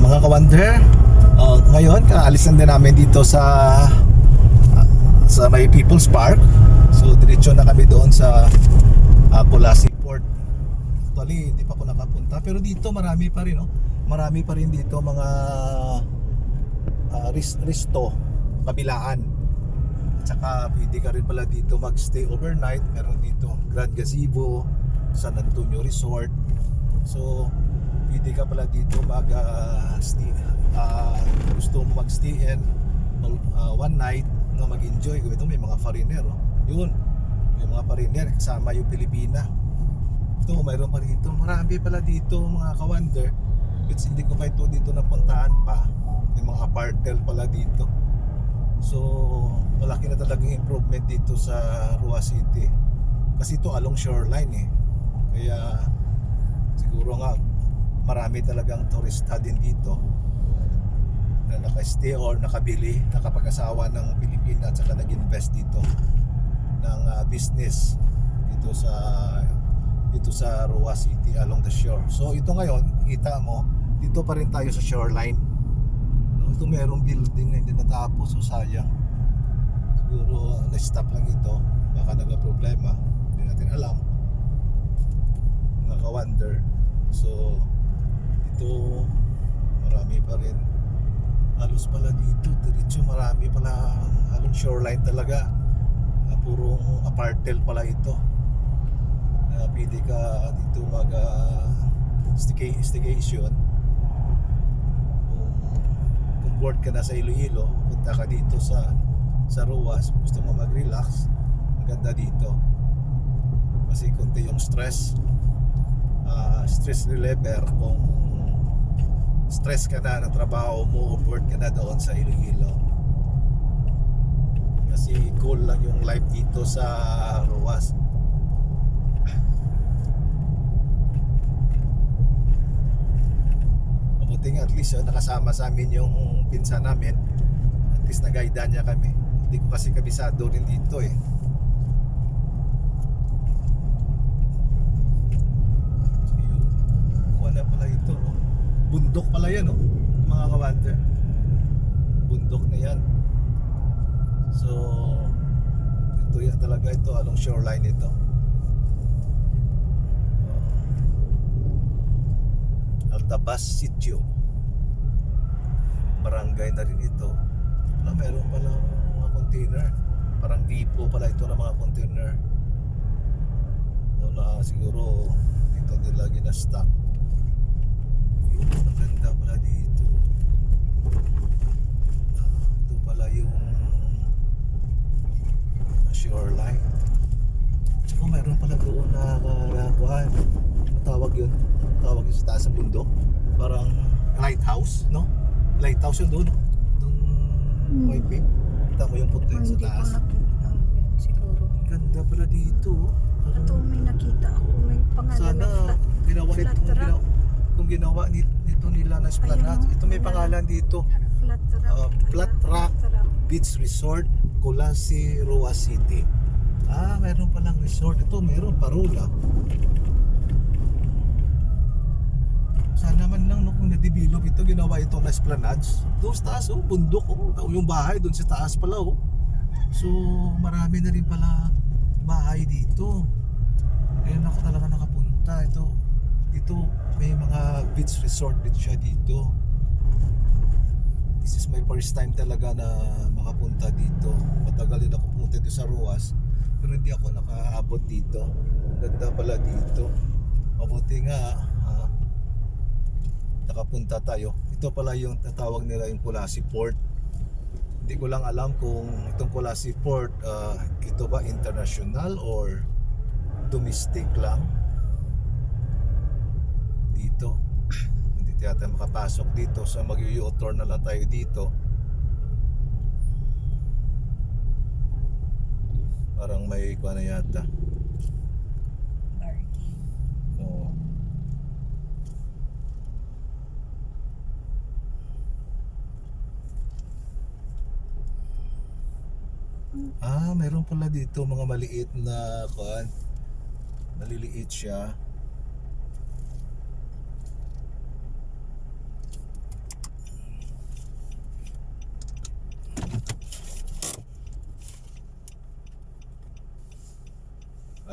Mga ka-wonder, ngayon kaalis na din namin dito sa may People's Park. So diretso na kami doon sa Colasi Port. Actually hindi pa ako nakapunta, pero dito marami pa rin, marami pa rin dito mga resto, kabilaan. Tsaka pwede ka rin pala dito magstay overnight. Meron dito Grand Gazebo, San Antonio Resort. So pwede ka pala dito stay, gusto mo magstay and one night na mag-enjoy. Ito may mga foreigner, yun, may mga foreigner kasama yung Pilipina. Ito mayroon pa dito, marami pala dito mga ka-wonder, which hindi ko pa ito dito napuntahan pa. May mga apartment pala dito. So malaki na talagang improvement dito sa Roa City, kasi ito along shoreline kaya siguro nga marami talagang turista din dito na naka-stay or nakabili, nakapag-asawa ng Pilipina at saka nag-invest dito ng business dito sa Roa City along the shore. So ito ngayon, kita mo, dito pa rin tayo sa shoreline. Ito merong building na hindi natapos, so sayang. Siguro na-stop lang ito, baka nagka-problema, hindi natin alam, mga ka-wonder. So ito marami pa rin halos pala dito, diretso marami pala along shoreline talaga. Purong apartment pala ito. Pwede ka dito mag staycation. Kung bored ka na sa Iloilo, punta ka dito sa Roas, gusto mo mag-relax, maganda dito kasi konti yung stress reliever. Kung stress ka na ng trabaho mo, bored ka na doon sa Iloilo, kasi cool lang yung life dito sa Roas. Mabuti nga at least nakasama sa amin yung pinsan namin, at least nag-guide niya kami. Hindi ko kasi kabisado rin dito Wala pala ito, bundok pala yan, mga ka-wonder. Bundok na yan. So ito yan talaga, ito along shoreline ito. Altabas Sitio, barangay na rin ito. Meron pala mga container, parang depot pala ito ng mga container. Siguro dito din lagi na stock. Yun, maganda pala dito. Ito pala yung shoreline. Tsaka mayroon pala doon na kuhaan. Ano tawag yun? Tawag yun sa taas ng bundok. Parang lighthouse, no? Lighthouse yun doon. Doon may pin. Kita mo yung puti sa taas. Siguro. Ganda pala dito. Ito may nakita ako. May pangalan Sana na flat. ginawa flat nito, rock. kung ginawa nito nila na esplanade. Ito may pangalan dito. Flat rock. Flat Rock Beach Resort, Colasi, Roa City. Mayroon palang resort. Ito mayroon Parula. Sana man lang kung na-develop ito, ginawa ito na esplanades. Doon sa taas, bundok, yung bahay doon sa taas pala. So marami na rin pala bahay dito. Ngayon ako talaga nakapunta. Ito may mga beach resort din siya dito. This is my first time talaga na makapunta dito. Matagal din ako pumunta dito sa Roas, pero hindi ako nakaabot dito. Ganda pala dito. Mabuti nga nakapunta tayo. Ito pala yung tatawag nila yung Colasi Port. Hindi ko lang alam kung itong Colasi Port, ito ba international or domestic lang dito. Hindi tayo makapasok dito, so mag-u-turn na lang tayo dito. Parang may kuha na yata. Oo. Meron pala dito mga maliit na kuan. Maliliit siya.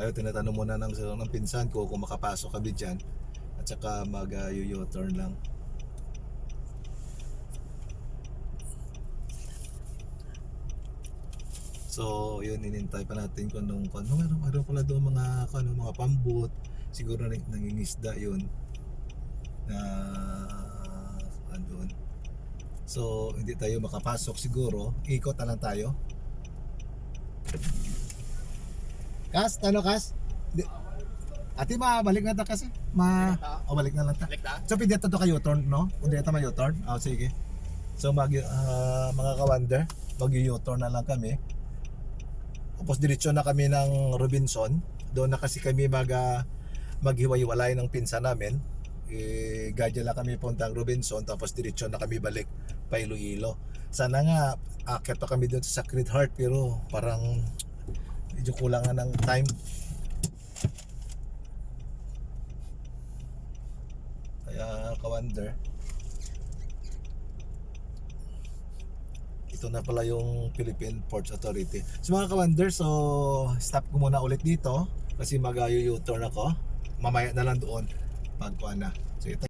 Tayo tinatanong muna ng pinsan ko kung makapasok kami dyan. At saka mag-u-turn lang. So, yun, inintay pa natin kung meron pala doon mga pambot. Siguro nangingisda yun. Na, andun. So, hindi tayo makapasok siguro. Ikot na lang tayo. Kas, Kas? Ate, balik na ta kasi. Balik na lang ta. So, pwede ito kayo turn, no? Hindi ito ma-u-turn? Sige. So, mga ka-wonder, mag-u-turn na lang kami. Tapos diretso na kami ng Robinson. Doon na kasi kami maghiwa-hiwalay ng pinsan namin. Gadya lang kami puntang Robinson, tapos diretso na kami balik pa Iloilo. Sana nga akit pa kami doon sa Sacred Heart, pero parang medyo kulangan ng time. Kaya ka-wonder, ito na pala yung Philippine Ports Authority. So mga ka-wonder, so stop ko muna ulit dito kasi mag-u-turn ako. Mamaya na lang doon pagkuha na. So ito